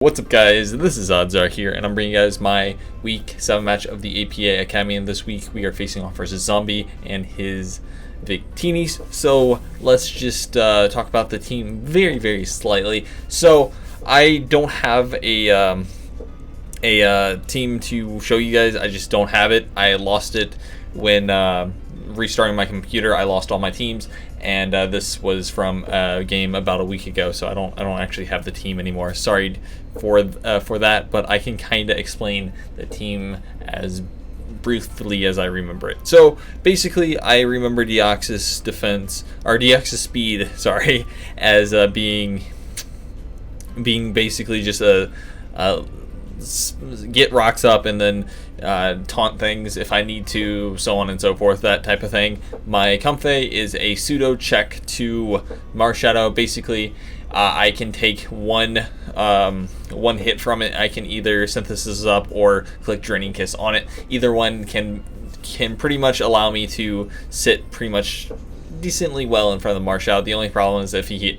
What's up, guys? This is OddsAre here, and I'm bringing you guys my Week 7 match of the APA Academy, and this week we are facing off versus Zombie and his Victinis. So let's just talk about the team very slightly. So I don't have a team to show you guys. I just don't have it. I lost it when restarting my computer. I lost all my teams, and this was from a game about a week ago, so I don't actually have the team anymore. Sorry for that, but I can kind of explain the team as briefly as I remember it. So basically, I remember Deoxys defense, or Deoxys speed, sorry, as being basically just a get rocks up and then taunt things if I need to, so on and so forth, that type of thing. My Comfey is a pseudo check to Marshadow. Basically, I can take one hit from it. I can either synthesis up or click Draining Kiss on it. Either one can pretty much allow me to sit pretty much decently well in front of the Marshadow. The only problem is if he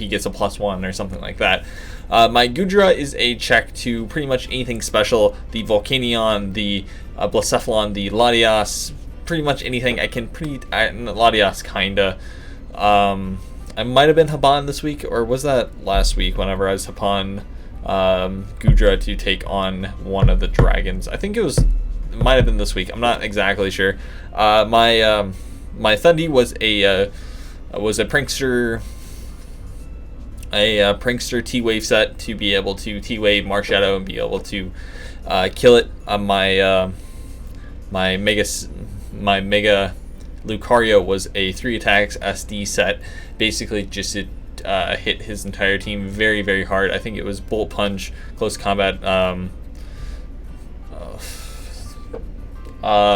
gets a +1 or something like that. My Goodra is a check to pretty much anything special. The Volcanion, the Blacephalon, the Latias, pretty much anything. I can Latias kinda. I might have been Haban this week, or was that last week whenever I was Haban Goodra to take on one of the dragons. I think it might have been this week. I'm not exactly sure. My Thundi was a prankster. A prankster T-Wave set to be able to T-Wave Marshadow and be able to kill it. My Mega Lucario was a 3 attacks SD set, basically just to hit his entire team very hard. I think it was Bullet Punch, Close Combat,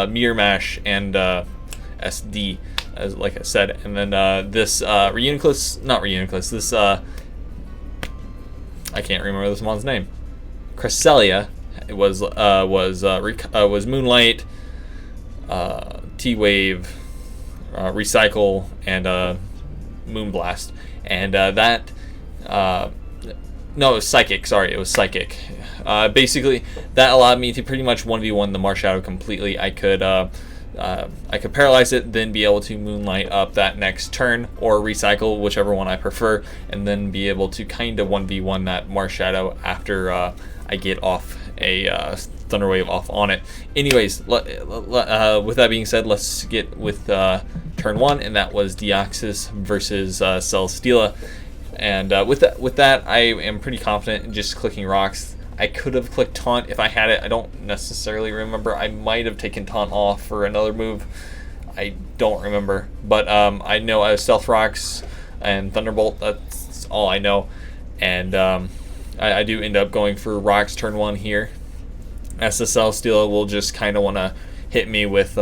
Mirror Mash, and SD, as like I said. And then this this I can't remember this mon's name. Cresselia. It was Moonlight, T-Wave, Recycle, and Moonblast. And no, it was Psychic. Sorry, it was Psychic. Basically, that allowed me to pretty much 1v1 the Marshadow completely. I could paralyze it, then be able to Moonlight up that next turn, or Recycle, whichever one I prefer, and then be able to kind of 1v1 that Marshadow after I get off a Thunder Wave off on it. Anyways, with that being said, let's get with turn 1, and that was Deoxys versus Celesteela. And with that, I am pretty confident in just clicking rocks. I could have clicked Taunt if I had it. I don't necessarily remember. I might have taken Taunt off for another move. I don't remember. But I know I have Stealth Rocks and Thunderbolt. That's all I know. And I do end up going for Rocks turn 1 here. As the Celesteela will just kind of want to hit me with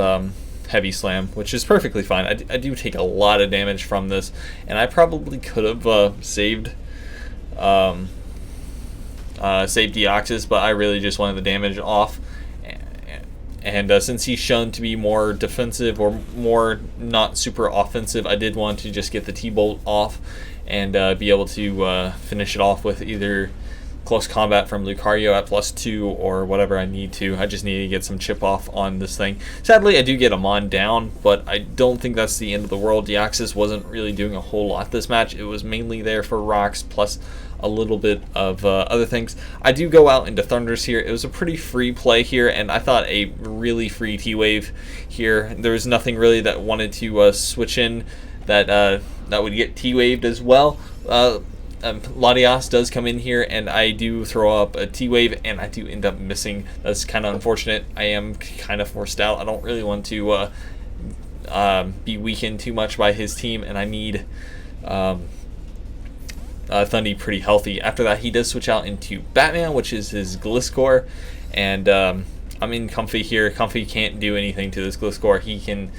Heavy Slam, which is perfectly fine. I do take a lot of damage from this. And I probably could have saved Deoxys, but I really just wanted the damage off. And since he's shown to be more defensive or more not super offensive, I did want to just get the T-Bolt off and be able to finish it off with either Close Combat from Lucario at +2 or whatever I need to. I just need to get some chip off on this thing. Sadly, I do get Amon down, but I don't think that's the end of the world. Deoxys wasn't really doing a whole lot this match. It was mainly there for rocks plus a little bit of other things. I do go out into Thunders here. It was a pretty free play here, and I thought a really free T-Wave here. There was nothing really that wanted to switch in that would get T-Waved as well. Latias does come in here, and I do throw up a T-Wave, and I do end up missing. That's kind of unfortunate. I am kind of forced out. I don't really want to be weakened too much by his team, and I need Thundi pretty healthy. After that, he does switch out into Batman, which is his Gliscor, and I'm in Comfey here. Comfey can't do anything to this Gliscor. He can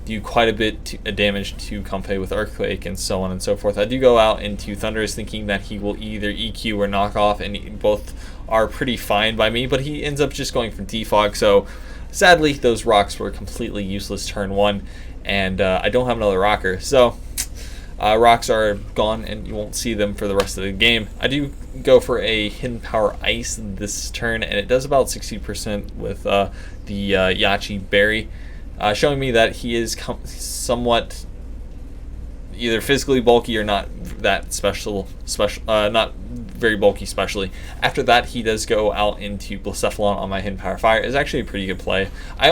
do quite a bit of damage to Comfey with Earthquake and so on and so forth. I do go out into Thunders thinking that he will either EQ or knock off, and both are pretty fine by me, but he ends up just going for Defog. So sadly, those rocks were completely useless turn 1, and I don't have another rocker. So Rocks are gone and you won't see them for the rest of the game. I do go for a Hidden Power Ice this turn, and it does about 60% with the Yachi Berry, showing me that he is somewhat either physically bulky or not that not very bulky especially. After that, he does go out into Blacephalon on my Hidden Power Fire. It's actually a pretty good play. I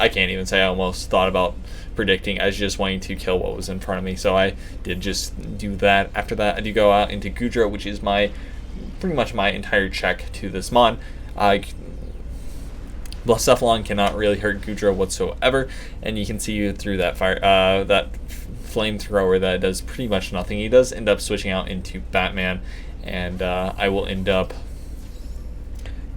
can't even say I almost thought about predicting. I was just wanting to kill what was in front of me, so I did just do that. After that, I do go out into Goodra, which is pretty much my entire check to this mon. Blacephalon cannot really hurt Goodra whatsoever, and you can see through that flamethrower that does pretty much nothing. He does end up switching out into Batman, and I will end up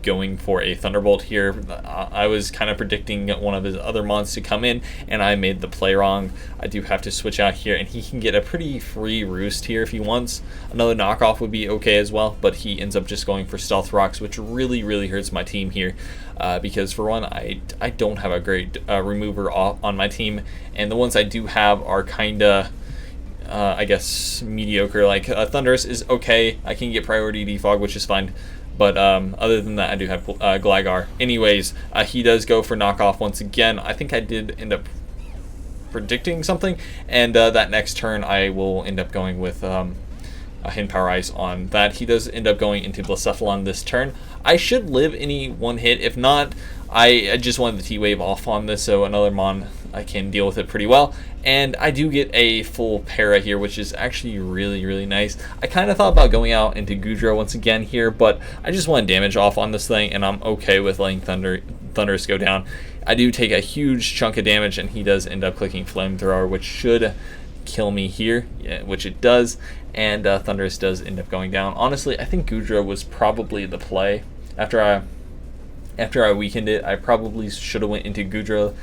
going for a Thunderbolt here. I was kind of predicting one of his other mons to come in, and I made the play wrong. I do have to switch out here, and he can get a pretty free roost here if he wants. Another knockoff would be okay as well, but he ends up just going for Stealth Rocks, which really hurts my team here, because for one, I don't have a great remover on my team, and the ones I do have are kinda I guess mediocre. Like Thunderous is okay. I can get priority defog, which is fine. But other than that, I do have Gligar. Anyways, he does go for knockoff once again. I think I did end up predicting something, and that next turn I will end up going with a Hidden Power Ice on that. He does end up going into Blacephalon this turn. I should live any one hit. If not, I just wanted the T-Wave off on this, so another mon, I can deal with it pretty well. And I do get a full para here, which is actually really nice. I kind of thought about going out into Goodra once again here, but I just want damage off on this thing, and I'm okay with letting Thunderous go down. I do take a huge chunk of damage, and he does end up clicking Flamethrower, which should kill me here, yeah, which it does, and Thunderous does end up going down. Honestly, I think Goodra was probably the play. After I weakened it, I probably should have went into Goodra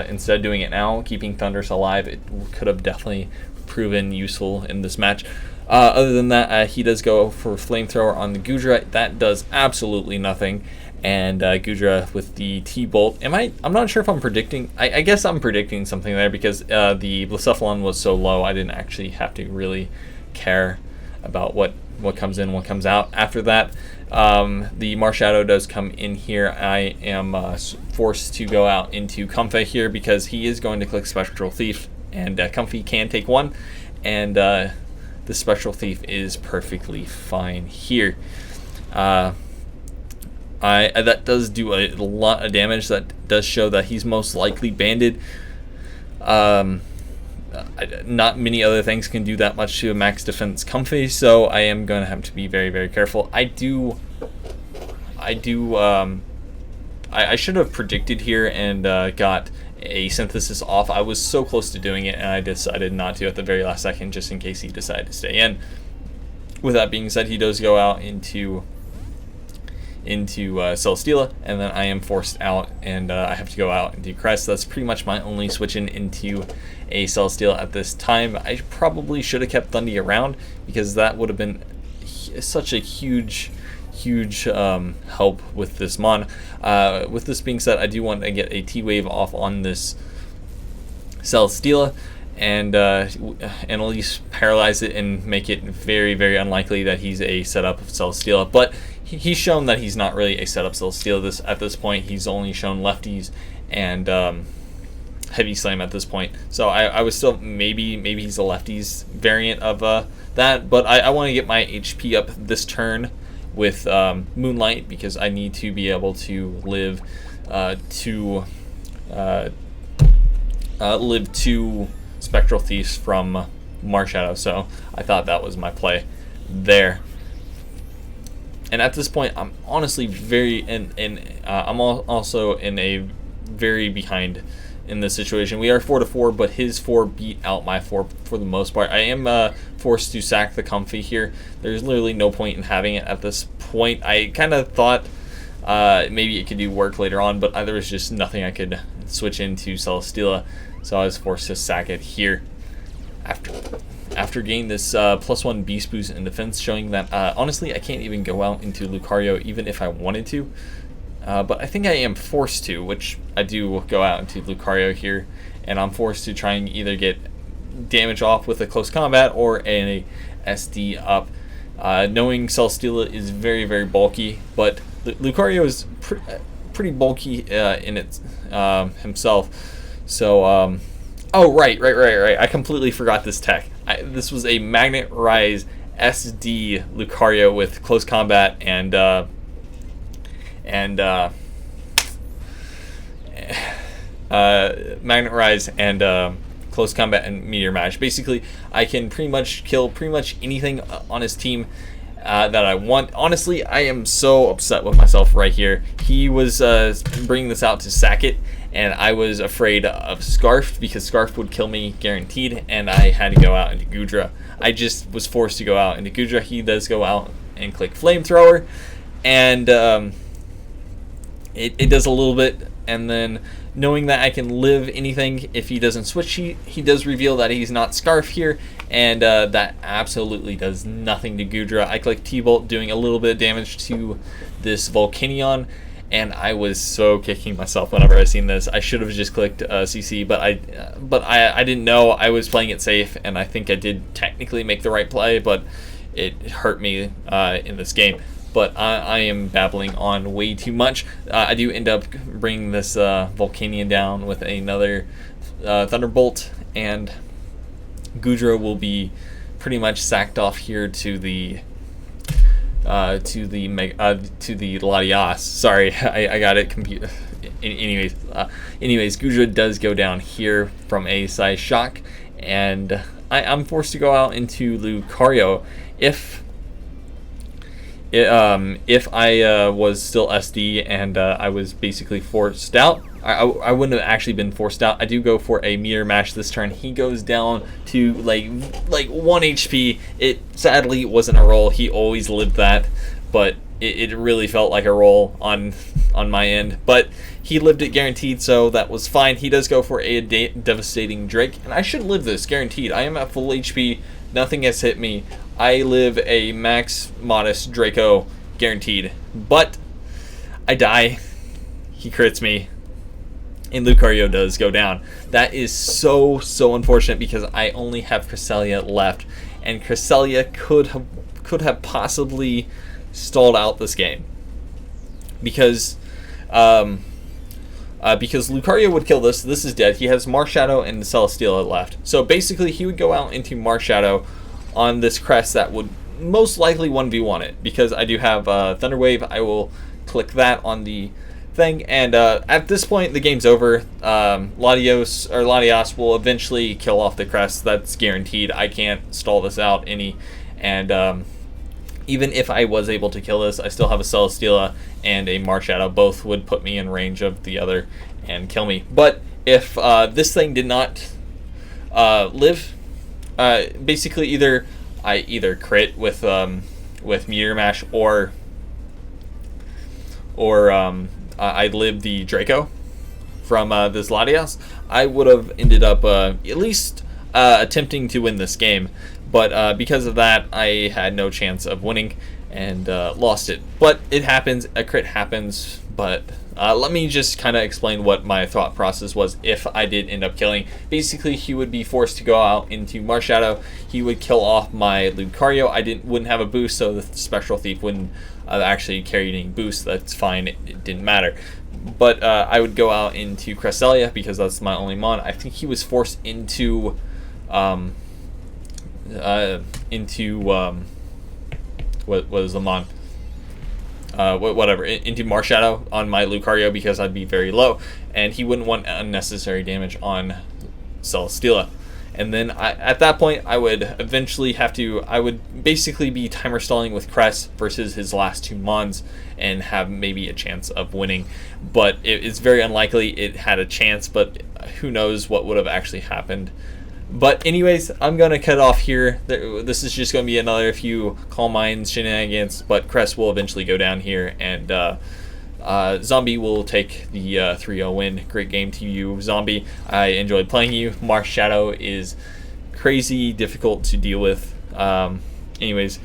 instead of doing it now. Keeping Thunderous alive, it could have definitely proven useful in this match. Other than that, he does go for Flamethrower on the Goodra. That does absolutely nothing. And Goodra with the T-Bolt. I'm not sure if I'm predicting. I guess I'm predicting something there, because the Blacephalon was so low, I didn't actually have to really care about what comes in, what comes out. After that, the Marshadow does come in here. I am forced to go out into Comfey here, because he is going to click Spectral Thief, and Comfey can take one, and the Spectral Thief is perfectly fine here. That does do a lot of damage. That does show that he's most likely banded. Not many other things can do that much to a max defense Comfey, so I am going to have to be very careful. I should have predicted here and got a Synthesis off. I was so close to doing it, and I decided not to at the very last second, just in case he decided to stay in. With that being said, he does go out into Celesteela, and then I am forced out, and I have to go out into Crest. That's pretty much my only switching into a Celesteela at this time. I probably should have kept Thundy around, because that would have been such a huge help with this mon. With this being said, I do want to get a T-Wave off on this Celesteela, and at least paralyze it and make it very unlikely that he's a setup of Celesteela. But he's shown that he's not really a setup Celesteela at this point. He's only shown lefties and heavy slam at this point. So I was still maybe he's a lefties variant of that. But I want to get my HP up this turn with Moonlight, because I need to be able to live two Spectral Thieves from Marshadow. So I thought that was my play there. And at this point, I'm honestly I'm also in a very behind in this situation. We are 4-4, but his 4 beat out my 4 for the most part. I am forced to sack the Comfey here. There's literally no point in having it at this point. I kind of thought maybe it could do work later on, but there was just nothing I could switch into Celesteela, so I was forced to sack it here. After getting this +1 Beast Boost in defense, showing that honestly I can't even go out into Lucario even if I wanted to, but I think I am forced to, which I do go out into Lucario here, and I'm forced to try and either get damage off with a close combat or a SD up. Knowing Celesteela is very, very bulky, but Lucario is pretty bulky in it himself. So, oh, right. I completely forgot this tech. This was a Magnet Rise SD Lucario with close combat and Magnet Rise and close combat and Meteor Mash. Basically, I can pretty much kill pretty much anything on his team that I want. Honestly, I am so upset with myself right here. He was bringing this out to sack it, and I was afraid of Scarf because Scarf would kill me guaranteed, and I had to go out into Goodra. I just was forced to go out into Goodra. He does go out and click Flamethrower, and it does a little bit, and then knowing that I can live anything if he doesn't switch, he does reveal that he's not Scarf here, and that absolutely does nothing to Goodra. I click T-Bolt, doing a little bit of damage to this Volcanion, and I was so kicking myself whenever I seen this. I should have just clicked CC, but I didn't know. I was playing it safe, and I think I did technically make the right play, but it hurt me in this game. But I am babbling on way too much. I do end up bringing this Volcanion down with another Thunderbolt, and Goodra will be pretty much sacked off here to the Latias. Sorry, I got it confused. Anyways, Goodra does go down here from a size shock, and I'm forced to go out into Lucario. If I was still SD and I was basically forced out, I wouldn't have actually been forced out. I do go for a Meteor Mash this turn. He goes down to like 1 HP. It sadly wasn't a roll. He always lived that, but it really felt like a roll on my end. But he lived it guaranteed, so that was fine. He does go for a Devastating Drake, and I should live this guaranteed. I am at full HP. Nothing has hit me. I live a max modest Draco guaranteed, but I die. He crits me, and Lucario does go down. That is so unfortunate because I only have Cresselia left, and Cresselia could have possibly stalled out this game because Lucario would kill this. This is dead. He has Marshadow and Celesteela left, so basically he would go out into Marshadow on this crest that would most likely 1v1 it, because I do have Thunder Wave. I will click that on the thing, and at this point the game's over. Latias will eventually kill off the crest. That's guaranteed. I can't stall this out any, and even if I was able to kill this, I still have a Celesteela and a Marshadow. Both would put me in range of the other and kill me. But if this thing did not live, basically I either crit with Meteor Mash or I live the Draco from this Latias, I would have ended up at least attempting to win this game. But because of that, I had no chance of winning and lost it. But it happens. A crit happens. But let me just kind of explain what my thought process was if I did end up killing. Basically, he would be forced to go out into Marshadow. He would kill off my Lucario. I wouldn't have a boost, so the Spectral Thief wouldn't actually carry any boost. That's fine. It didn't matter. But I would go out into Cresselia because that's my only mon. I think he was forced into what was the mon? Whatever, into Marshadow on my Lucario because I'd be very low, and he wouldn't want unnecessary damage on Celesteela. And then at that point, I would eventually I would basically be timer stalling with Crest versus his last two mons and have maybe a chance of winning. But it's very unlikely it had a chance, but who knows what would have actually happened. But anyways, I'm going to cut off here. This is just going to be another few Calm Minds shenanigans, but Crest will eventually go down here, and Zombie will take the 3-0 win. Great game to you, Zombie. I enjoyed playing you. Marshadow is crazy difficult to deal with. Anyways,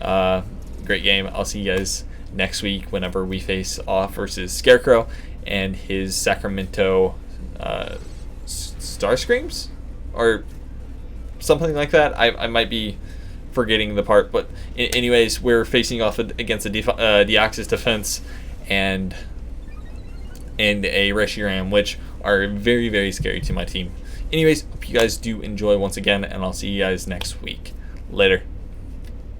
great game. I'll see you guys next week whenever we face off versus Scarecrow and his Sacramento Starscreams? Or something like that. I might be forgetting the part, but anyways, we're facing off against the Deoxys defense and a Reshiram, which are very, very scary to my team. Anyways, hope you guys do enjoy once again, and I'll see you guys next week. Later.